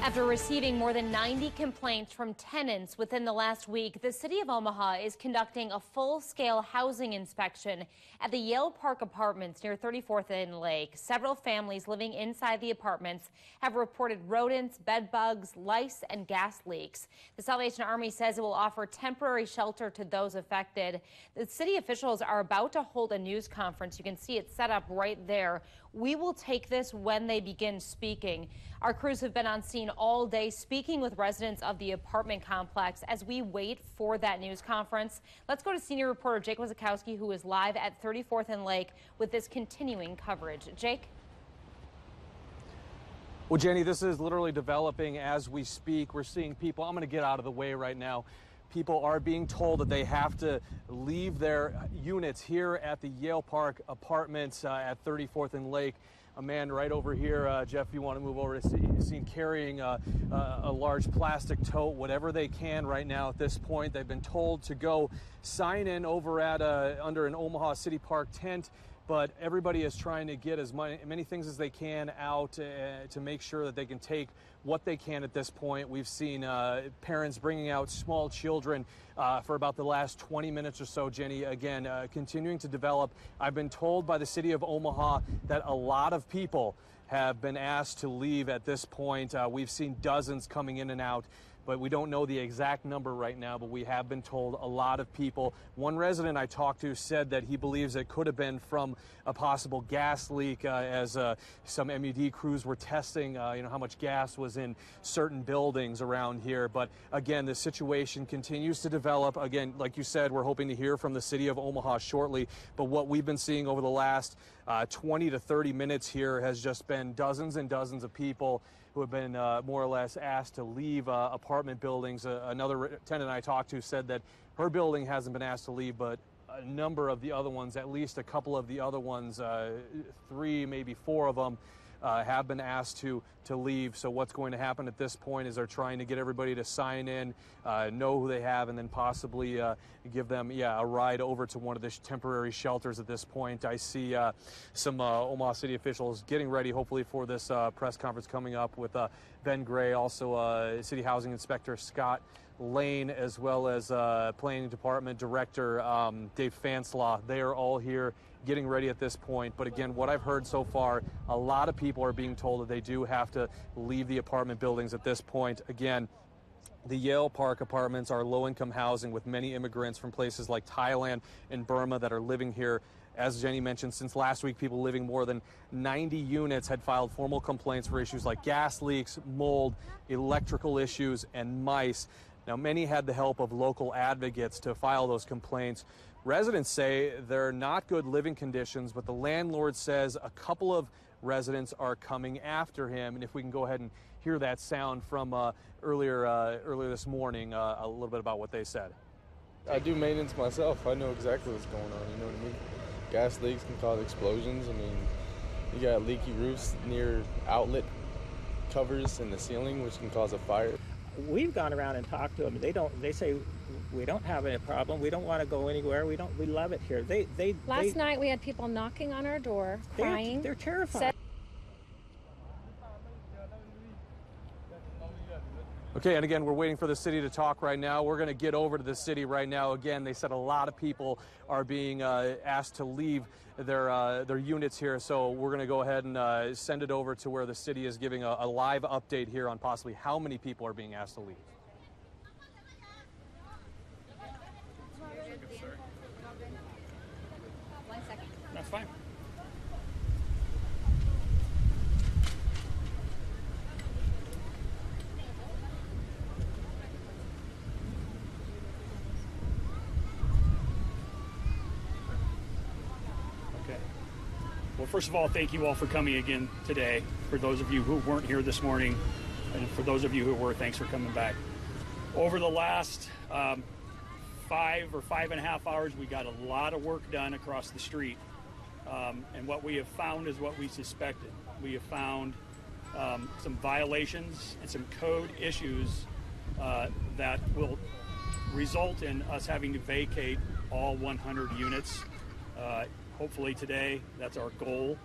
After receiving more than 90 complaints from tenants within the last week, the city of Omaha is conducting a full-scale housing inspection at the Yale Park apartments near 34th and Lake. Several families living inside the apartments have reported rodents, bed bugs, lice, and gas leaks. The Salvation Army says it will offer temporary shelter to those affected. The city officials are about to hold a news conference. You can see it set up right there. We will take this when they begin speaking. Our crews have been on scene all day speaking with residents of the apartment complex as we wait for that news conference. Let's go to senior reporter Jake Wasikowski, who is live at 34th and Lake with this continuing coverage. Jake? Well, Jenny, this is literally developing as we speak. We're seeing people. I'm going to get out of the way right now. People are being told that they have to leave their units here at the Yale Park apartments at 34th and Lake. A man right over here, Jeff, if you want to move over, is seen carrying a large plastic tote, whatever they can right now at this point. They've been told to go sign in over at under an Omaha City Park tent, but everybody is trying to get as many things as they can out to make sure that they can take what they can at this point. We've seen parents bringing out small children for about the last 20 minutes or so, Jenny. Again, continuing to develop. I've been told by the city of Omaha that a lot of people have been asked to leave at this point. We've seen dozens coming in and out, but we don't know the exact number right now, but we have been told a lot of people. One resident I talked to said that he believes it could have been from a possible gas leak as some MUD crews were testing how much gas was in certain buildings around here. But again, the situation continues to develop. Again, like you said, we're hoping to hear from the city of Omaha shortly, but what we've been seeing over the last 20 to 30 minutes here has just been dozens and dozens of people who have been more or less asked to leave apartment buildings. Another tenant I talked to said that her building hasn't been asked to leave, but a number of the other ones, at least a couple of the other ones, 3, maybe 4 of them, have been asked to leave. So what's going to happen at this point is they're trying to get everybody to sign in, know who they have, and then possibly give them a ride over to one of the temporary shelters at this point. I see some Omaha City officials getting ready, hopefully, for this press conference coming up with Ben Gray, also City Housing Inspector Scott Lane, as well as Planning Department Director Dave Fanslaw. They are all here getting ready at this point. But again, what I've heard so far, a lot of people are being told that they do have to leave the apartment buildings at this point. Again, the Yale Park apartments are low-income housing with many immigrants from places like Thailand and Burma that are living here. As Jenny mentioned, since last week, people living more than 90 units had filed formal complaints for issues like gas leaks, mold, electrical issues, and mice. Now, many had the help of local advocates to file those complaints. Residents say they're not good living conditions, but the landlord says a couple of residents are coming after him. And if we can go ahead and hear that sound from earlier this morning, a little bit about what they said. I do maintenance myself. I know exactly what's going on, you know what I mean? Gas leaks can cause explosions. I mean, you got leaky roofs near outlet covers in the ceiling, which can cause a fire. We've gone around and talked to them. They say we don't have any problem. We don't want to go anywhere. We love it here. Last night we had people knocking on our door, crying. They're terrified. Okay, and again, we're waiting for the city to talk right now. We're going to get over to the city right now. Again, they said a lot of people are being asked to leave their units here, so we're going to go ahead and send it over to where the city is giving a live update here on possibly how many people are being asked to leave. One second. That's fine. Well, first of all, thank you all for coming again today. For those of you who weren't here this morning, and for those of you who were, thanks for coming back. Over the last 5 or 5.5 hours, we got a lot of work done across the street. And what we have found is what we suspected. We have found some violations and some code issues that will result in us having to vacate all 100 units. Hopefully today, that's our goal.